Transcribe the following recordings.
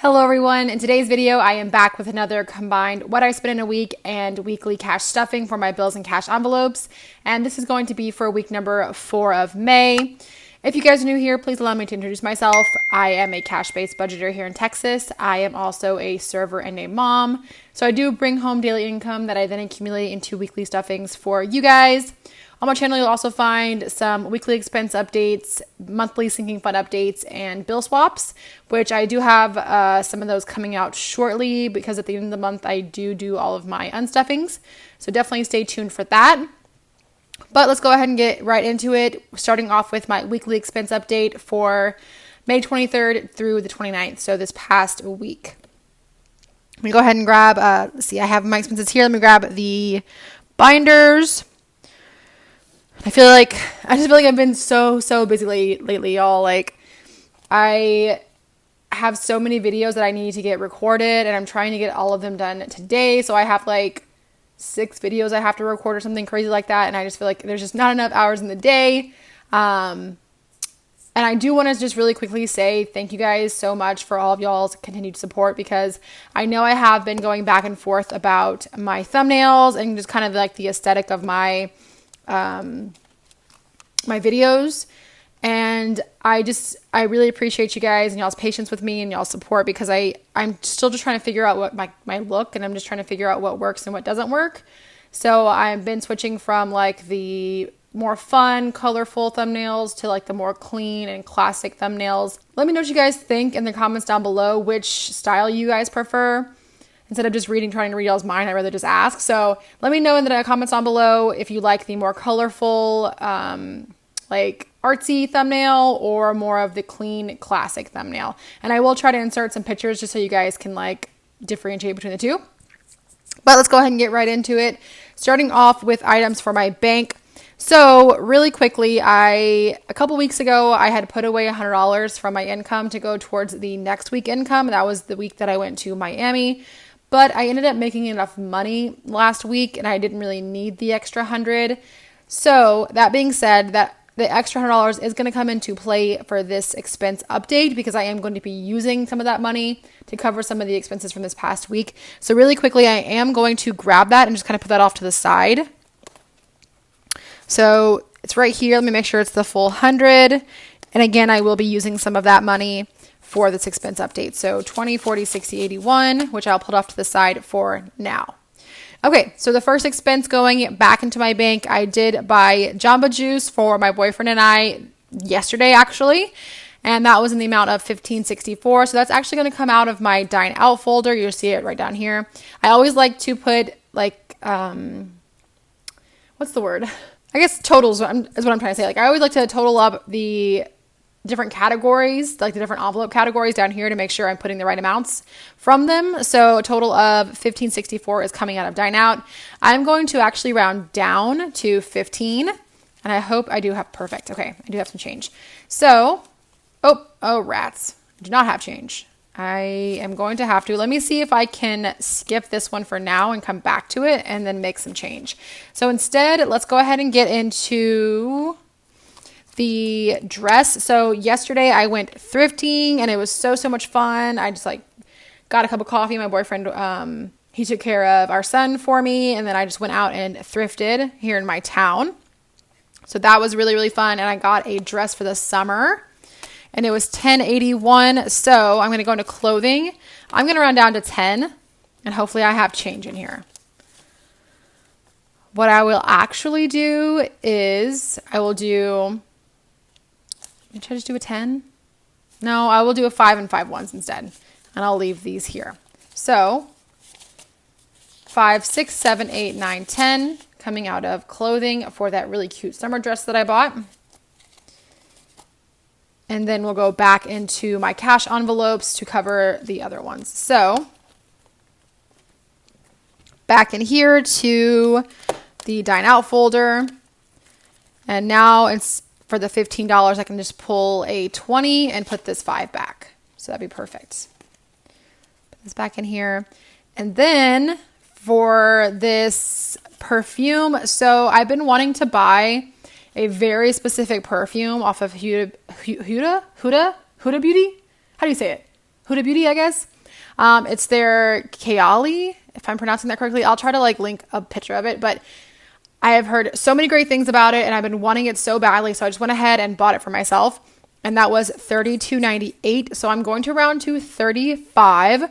Hello everyone, in today's video I am back with another combined what I spent in a week and weekly cash stuffing for my bills and cash envelopes, and this is going to be for week number 4 of May. If you guys are new here, please allow me to introduce myself. I am a cash-based budgeter here in Texas. I am also a server and a mom, so I do bring home daily income that I then accumulate into weekly stuffings for you guys. On my channel, you'll also find some weekly expense updates, monthly sinking fund updates, and bill swaps, which I do have some of those coming out shortly because at the end of the month, I do all of my unstuffings. So definitely stay tuned for that. But let's go ahead and get right into it, starting off with my weekly expense update for May 23rd through the 29th, so this past week. I'm going to go ahead and grab, let's see, I have my expenses here. Let me grab the binders. I just feel like I've been so busy lately, y'all. Like, I have so many videos that I need to get recorded, and I'm trying to get all of them done today. So I have like 6 videos I have to record or something crazy like that, and I just feel like there's just not enough hours in the day. And I do want to just really quickly say thank you guys so much for all of y'all's continued support, because I know I have been going back and forth about my thumbnails and just kind of like the aesthetic of my my videos, and I really appreciate you guys and y'all's patience with me and y'all's support, because I'm still just trying to figure out what my look, and I'm just trying to figure out what works and what doesn't work. So I've been switching from like the more fun, colorful thumbnails to like the more clean and classic thumbnails. Let me know what you guys think in the comments down below, which style you guys prefer. Instead of just trying to read y'all's mind, I'd rather just ask. So let me know in the comments down below if you like the more colorful, like artsy thumbnail, or more of the clean, classic thumbnail. And I will try to insert some pictures just so you guys can like differentiate between the two. But let's go ahead and get right into it. Starting off with items for my bank. So really quickly, a couple weeks ago, I had put away $100 from my income to go towards the next week income. That was the week that I went to Miami. But I ended up making enough money last week, and I didn't really need the extra 100. So that being said, that the extra $100 is going to come into play for this expense update, because I am going to be using some of that money to cover some of the expenses from this past week. So really quickly, I am going to grab that and just kind of put that off to the side. So it's right here. Let me make sure it's the full 100. And again, I will be using some of that money for this expense update. So 20, 40, 60, 81, which I'll put off to the side for now. Okay, so the first expense going back into my bank, I did buy Jamba Juice for my boyfriend and I yesterday, actually. And that was in the amount of $15.64. So that's actually going to come out of my Dine Out folder. You'll see it right down here. I always like to put like, what's the word? I guess totals is what I'm trying to say. Like, I always like to total up the different categories, like the different envelope categories down here, to make sure I'm putting the right amounts from them. So a total of $15.64 is coming out of Dine Out. I'm going to actually round down to 15, and I hope I do have perfect. Okay, I do have some change. So, oh rats, I do not have change. I am going to have to, let me see if I can skip this one for now and come back to it and then make some change. So instead, let's go ahead and get into the dress. So yesterday I went thrifting, and it was so much fun. I just like got a cup of coffee. My boyfriend, he took care of our son for me, and then I just went out and thrifted here in my town. So that was really fun, and I got a dress for the summer, and it was $10.81. So I'm going to go into clothing. I'm going to round down to 10, and hopefully I have change in here. What I will actually do is should I just do a 10? No, I will do a 5 and 5 ones instead. And I'll leave these here. So 5, 6, 7, 8, 9, 10 coming out of clothing for that really cute summer dress that I bought. And then we'll go back into my cash envelopes to cover the other ones. So back in here to the Dine Out folder. And now it's for the $15, I can just pull a 20 and put this 5 back. So that'd be perfect. Put this back in here. And then for this perfume, so I've been wanting to buy a very specific perfume off of Huda Beauty? How do you say it? Huda Beauty, I guess. It's their Keali, if I'm pronouncing that correctly. I'll try to like link a picture of it, but I have heard so many great things about it and I've been wanting it so badly. So I just went ahead and bought it for myself. And that was $32.98. So I'm going to round to 35.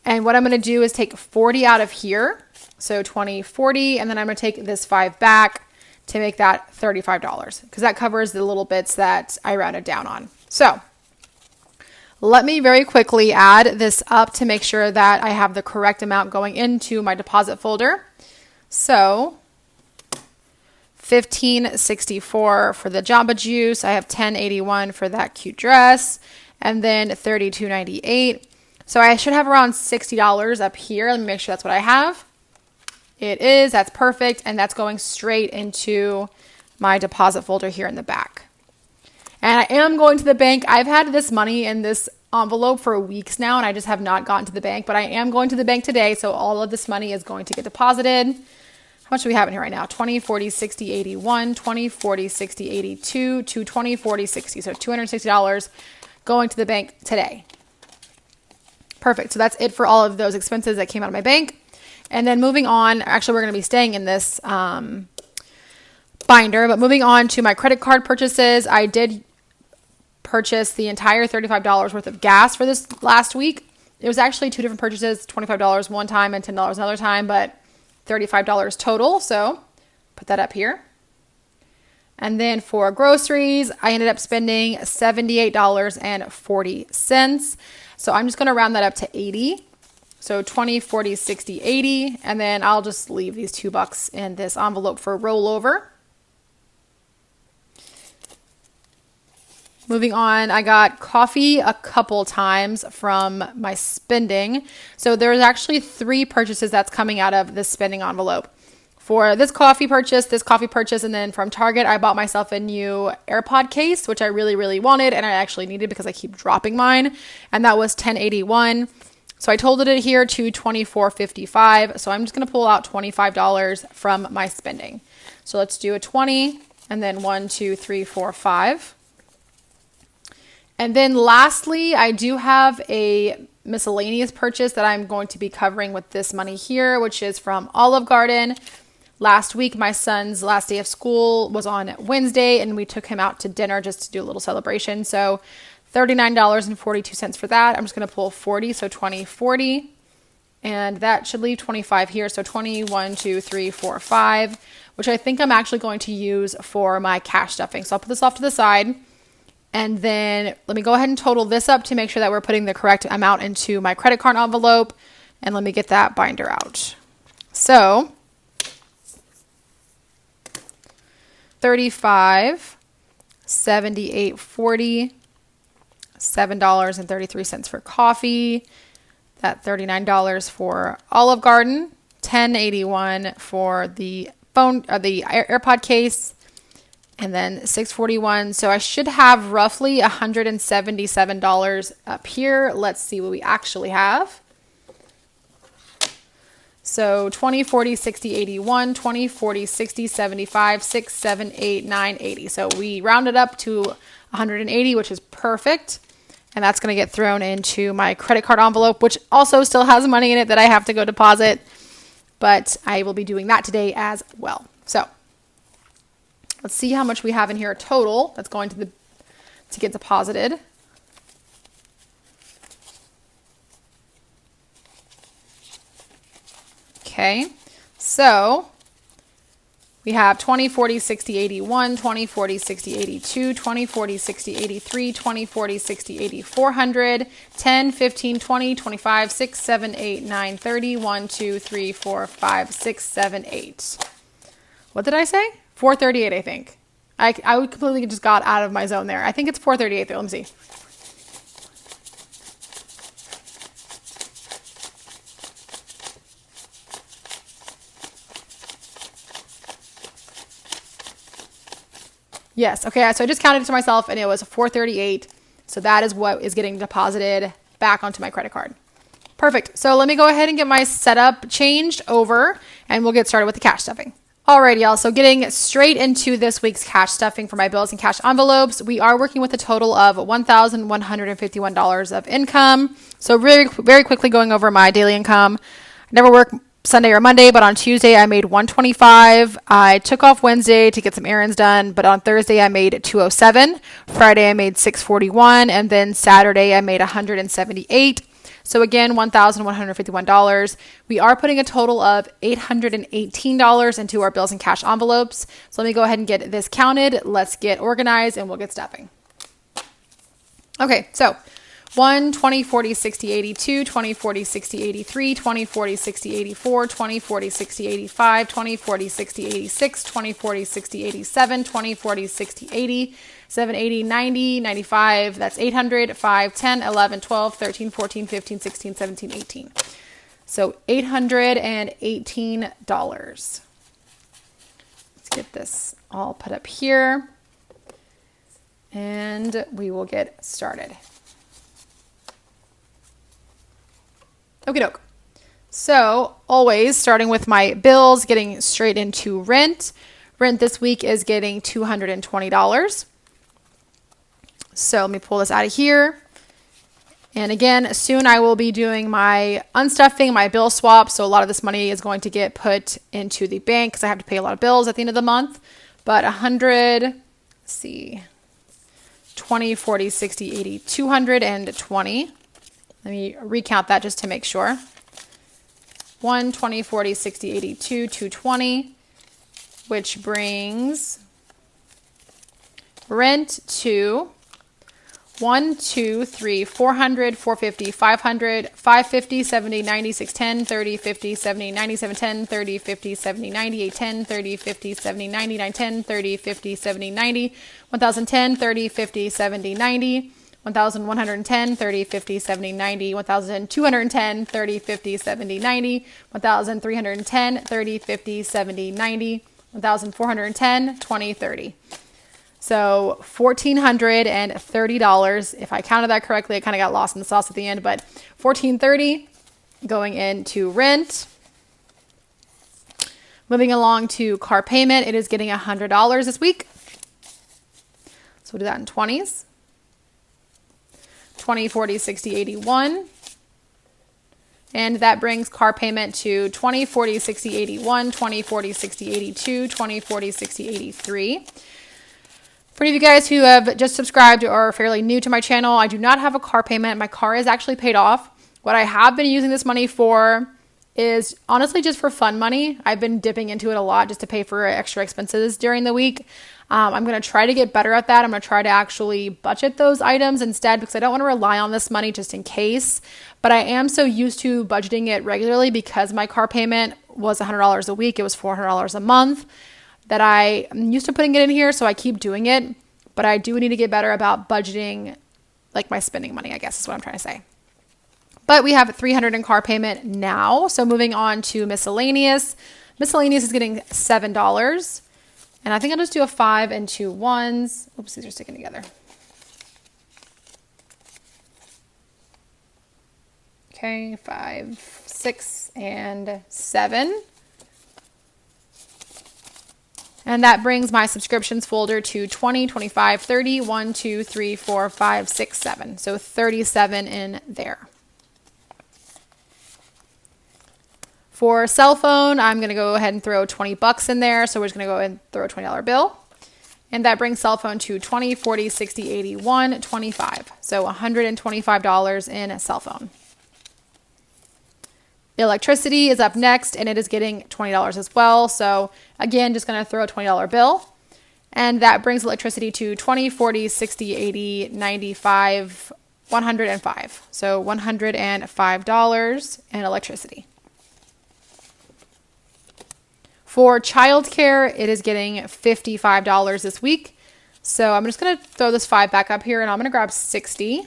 And what I'm going to do is take 40 out of here. So 20, 40. And then I'm going to take this 5 back to make that $35 because that covers the little bits that I rounded down on. So let me very quickly add this up to make sure that I have the correct amount going into my deposit folder. So $15.64 for the Jamba Juice. I have $10.81 for that cute dress, and then $32.98. So I should have around $60 up here. Let me make sure that's what I have. It is. That's perfect, and that's going straight into my deposit folder here in the back. And I am going to the bank. I've had this money in this envelope for weeks now, and I just have not gotten to the bank, but I am going to the bank today, so all of this money is going to get deposited. How much do we have in here right now? 20, 40, 60, 81, 20, 40, 60, 82, to 20, 40, 60. So $260 going to the bank today. Perfect. So that's it for all of those expenses that came out of my bank. And then moving on, actually we're going to be staying in this binder, but moving on to my credit card purchases, I did purchase the entire $35 worth of gas for this last week. It was actually 2 different purchases, $25 one time and $10 another time, but $35 total. So put that up here. And then for groceries, I ended up spending $78.40. So I'm just going to round that up to 80. So 20, 40, 60, 80. And then I'll just leave these $2 in this envelope for rollover. Moving on, I got coffee a couple times from my spending. So there's actually 3 purchases that's coming out of this spending envelope. For this coffee purchase, and then from Target, I bought myself a new AirPod case, which I really, really wanted, and I actually needed because I keep dropping mine, and that was $10.81. So I totaled it here to $24.55. So I'm just going to pull out $25 from my spending. So let's do a 20, and then 1, 2, 3, 4, 5. And then lastly, I do have a miscellaneous purchase that I'm going to be covering with this money here, which is from Olive Garden. Last week, my son's last day of school was on Wednesday, and we took him out to dinner just to do a little celebration. So $39.42 for that. I'm just going to pull 40, so 20, 40. And that should leave 25 here. So 20, 1, 2, 3, 4, 5, which I think I'm actually going to use for my cash stuffing. So I'll put this off to the side. And then let me go ahead and total this up to make sure that we're putting the correct amount into my credit card envelope. And let me get that binder out. So 35, 78.40, $7.33 for coffee, that $39 for Olive Garden, $10.81 for the phone or the AirPod case, and then $6.41. So I should have roughly $177 up here. Let's see what we actually have. So 20, 40, 60, 81, 20, 40, 60, 75, 6, 7, 8, 9, 80. So we rounded up to 180, which is perfect. And that's going to get thrown into my credit card envelope, which also still has money in it that I have to go deposit. But I will be doing that today as well. So let's see how much we have in here total that's going to get deposited. Okay, so we have 20, 40, 60, 81, 20, 40, 60, 82, 20, 40, 60, 83, 20, 40, 60, 80, 400, 10, 15, 20, 25, 6, 7, 8, 9, 30, 1, 2, 3, 4, 5, 6, 7, 8. What did I say? 438, I think. I completely just got out of my zone there. I think it's 438 there. Let me see. Yes. Okay. So I just counted it to myself and it was 438. So that is what is getting deposited back onto my credit card. Perfect. So let me go ahead and get my setup changed over and we'll get started with the cash stuffing. Alrighty, y'all. So getting straight into this week's cash stuffing for my bills and cash envelopes, we are working with a total of $1,151 of income. So very quickly going over my daily income. I never work Sunday or Monday, but on Tuesday I made $125. I took off Wednesday to get some errands done, but on Thursday I made $207. Friday I made $641, and then Saturday I made $178. So again, $1,151. We are putting a total of $818 into our bills and cash envelopes. So let me go ahead and get this counted. Let's get organized and we'll get stuffing. Okay, so 1, 20, 40, 60, 82, 20, 40, 60, 83, 20, 40, 60, 84, 20, 40, 60, 85, 20, 40, 60, 86, 20, 40, 60, 87, 20, 40, 60, 80, 7, 80, 90, 95, that's 800, 5, 10, 11, 12, 13, 14, 15, 16, 17, 18. So $818. Let's get this all put up here and we will get started. Okie doke. So always starting with my bills, getting straight into rent. Rent this week is getting $220. So let me pull this out of here. And again, soon I will be doing my unstuffing, my bill swap. So a lot of this money is going to get put into the bank because I have to pay a lot of bills at the end of the month. But 100, let's see, 20, 40, 60, 80, 220. Let me recount that just to make sure. 1, 20, 40, 60, 82, 220, which brings rent to 1, 2, 3, 400, 450, 500, 550, 70, 90, 610, 30, 50, 70, 97, 10, 30, 50, 70, 98, 10, 30, 50, 70, 99, 10, 30, 50, 70, 90, 1010, 30, 50, 70, 90, 1,110, 30, 50, 70, 90, 1,210, 30, 50, 70, 90, 1,310, 30, 50, 70, 90, 1,410, 20, 30. So $1,430. If I counted that correctly, it kind of got lost in the sauce at the end, but $1,430 going into rent. Moving along to car payment, it is getting $100 this week. So we'll do that in 20s. 20, 40, 60, 81. And that brings car payment to 20, 40, 60, 81, 20, 40, 60, 82, 20, 40, 60, 83. For any of you guys who have just subscribed or are fairly new to my channel, I do not have a car payment. My car is actually paid off. What I have been using this money for is honestly just for fun money. I've been dipping into it a lot just to pay for extra expenses during the week. I'm going to try to get better at that. I'm going to try to actually budget those items instead because I don't want to rely on this money just in case. But I am so used to budgeting it regularly because my car payment was $100 a week. It was $400 a month that I am used to putting it in here. So I keep doing it. But I do need to get better about budgeting like my spending money, I guess is what I'm trying to say. But we have $300 in car payment now. So moving on to miscellaneous. Miscellaneous is getting $7. And I think I'll just do a 5 and 2 1s. Oops, these are sticking together. Okay, 5, 6, and 7. And that brings my subscriptions folder to 20, 25, 30, 1, 2, 3, 4, 5, 6, 7. So 37 in there. For cell phone, I'm going to go ahead and throw $20 in there. So we're just going to go ahead and throw a $20 bill. And that brings cell phone to 20, 40, 60, 81, 25. So $125 in cell phone. Electricity is up next, and it is getting $20 as well. So again, just going to throw a $20 bill. And that brings electricity to 20, 40, 60, 80, 95, 105. So $105 in electricity. For childcare, it is getting $55 this week. So I'm just going to throw this 5 back up here, and I'm going to grab 60,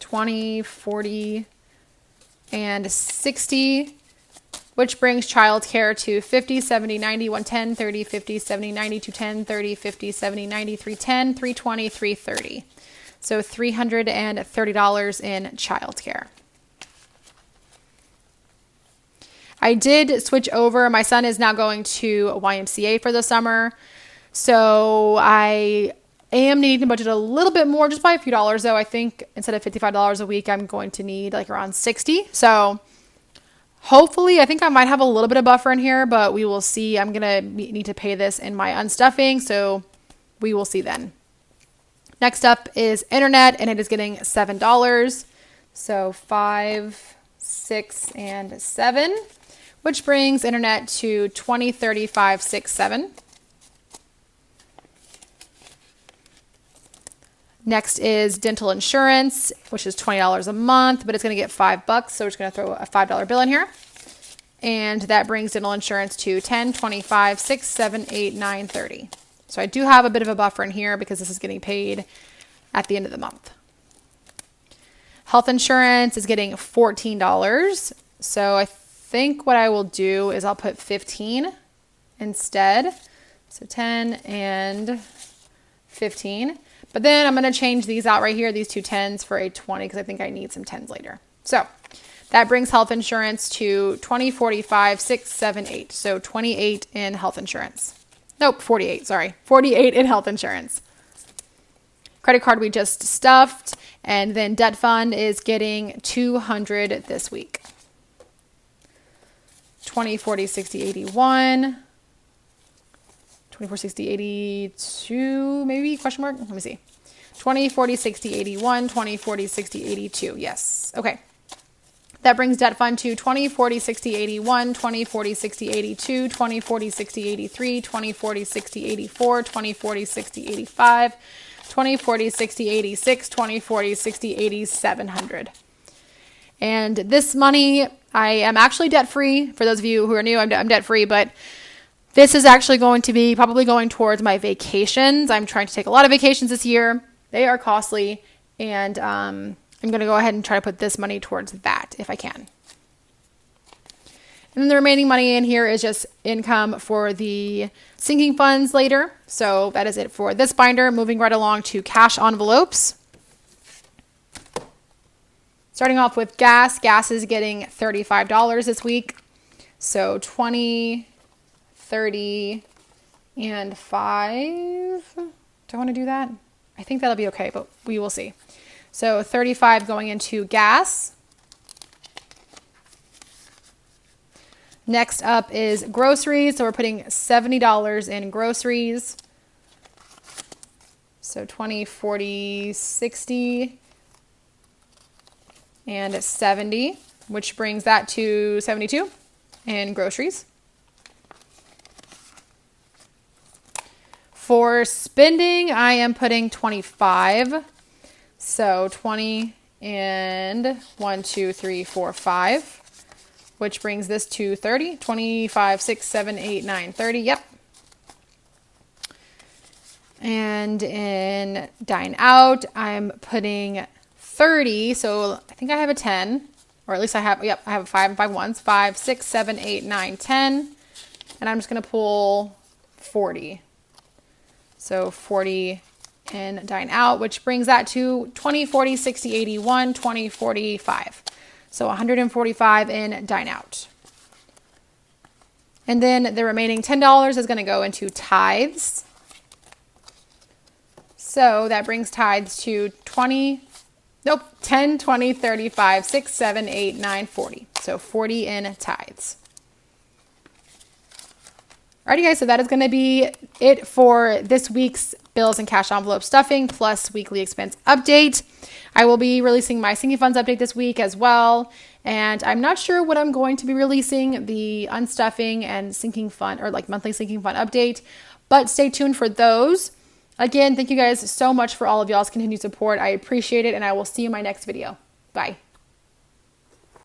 20, 40, and 60, which brings childcare to 50, 70, 90, 110, 30, 50, 70, 90, 210, 30, 50, 70, 90, 310, 320, 330. So $330 in childcare. I did switch over. My son is now going to YMCA for the summer. So I am needing to budget a little bit more, just by a few dollars though. I think instead of $55 a week, I'm going to need like around 60. So hopefully, I think I might have a little bit of buffer in here, but we will see. I'm going to need to pay this in my unstuffing. So we will see then. Next up is internet, and it is getting $7. So 5, 6, and 7, which brings internet to $20, $35, 6, 7. Next is dental insurance, which is $20 a month, but it's going to get $5. So we're just going to throw a $5 bill in here. And that brings dental insurance to $10, $25, 6, 7, 8, 9, 30. So I do have a bit of a buffer in here because this is getting paid at the end of the month. Health insurance is getting $14. So I think what I will do is I'll put 15 instead. So 10 and 15. But then I'm going to change these out right here, these two 10s for a 20, because I think I need some 10s later. So that brings health insurance to 20, 45, 6, 7, 8. So 28 in health insurance. Nope, 48, sorry. 48 in health insurance. Credit card we just stuffed. And then debt fund is getting $200 this week. 20, 40, 60, 81. 24, 60, 82, maybe, question mark? Let me see. 20, 40, 60, 81, 20, 40, 60, 82. Yes. Okay. That brings debt fund to 20, 40, 60, 81, 20, 40, 60, 82, 20, 40, 60, 83, 20, 40, 60, 84, 20, 40, 60, 85, 20, 40, 60, 86, 20, 40, 60, 80, 700. And this money, I am actually debt-free. For those of you who are new, I'm debt-free, but this is actually going to be probably going towards my vacations. I'm trying to take a lot of vacations this year. They are costly, and I'm going to go ahead and try to put this money towards that if I can. And then the remaining money in here is just income for the sinking funds later. So that is it for this binder. Moving right along to cash envelopes. Starting off with gas. Gas is getting $35 this week. So 20, 30, and 5. Do I want to do that? I think that'll be okay, but we will see. So 35 going into gas. Next up is groceries. So we're putting $70 in groceries. So 20, 40, 60, and 70, which brings that to 72 in groceries. For spending, I am putting 25. So 20 and 1, 2, 3, 4, 5, which brings this to 30. 25, 6, 7, 8, 9, 30. Yep. And in dine out, I'm putting 30. So I think I have a 10, or at least I have, yep, I have a 5 and 5 ones. 5, 6, 7, 8, 9, 10. And I'm just going to pull 40. So 40 in dine out, which brings that to 20, 40, 60, 81, 20, 45. So 145 in dine out. And then the remaining $10 is going to go into tithes. So that brings tithes to 10, 20, 35, 6, 7, 8, 9, 40. So 40 in tithes. Alrighty guys, so that is going to be it for this week's bills and cash envelope stuffing plus weekly expense update. I will be releasing my sinking funds update this week as well. And I'm not sure what I'm going to be releasing, the unstuffing and sinking fund, or like monthly sinking fund update, but stay tuned for those. Again, thank you guys so much for all of y'all's continued support. I appreciate it, and I will see you in my next video. Bye.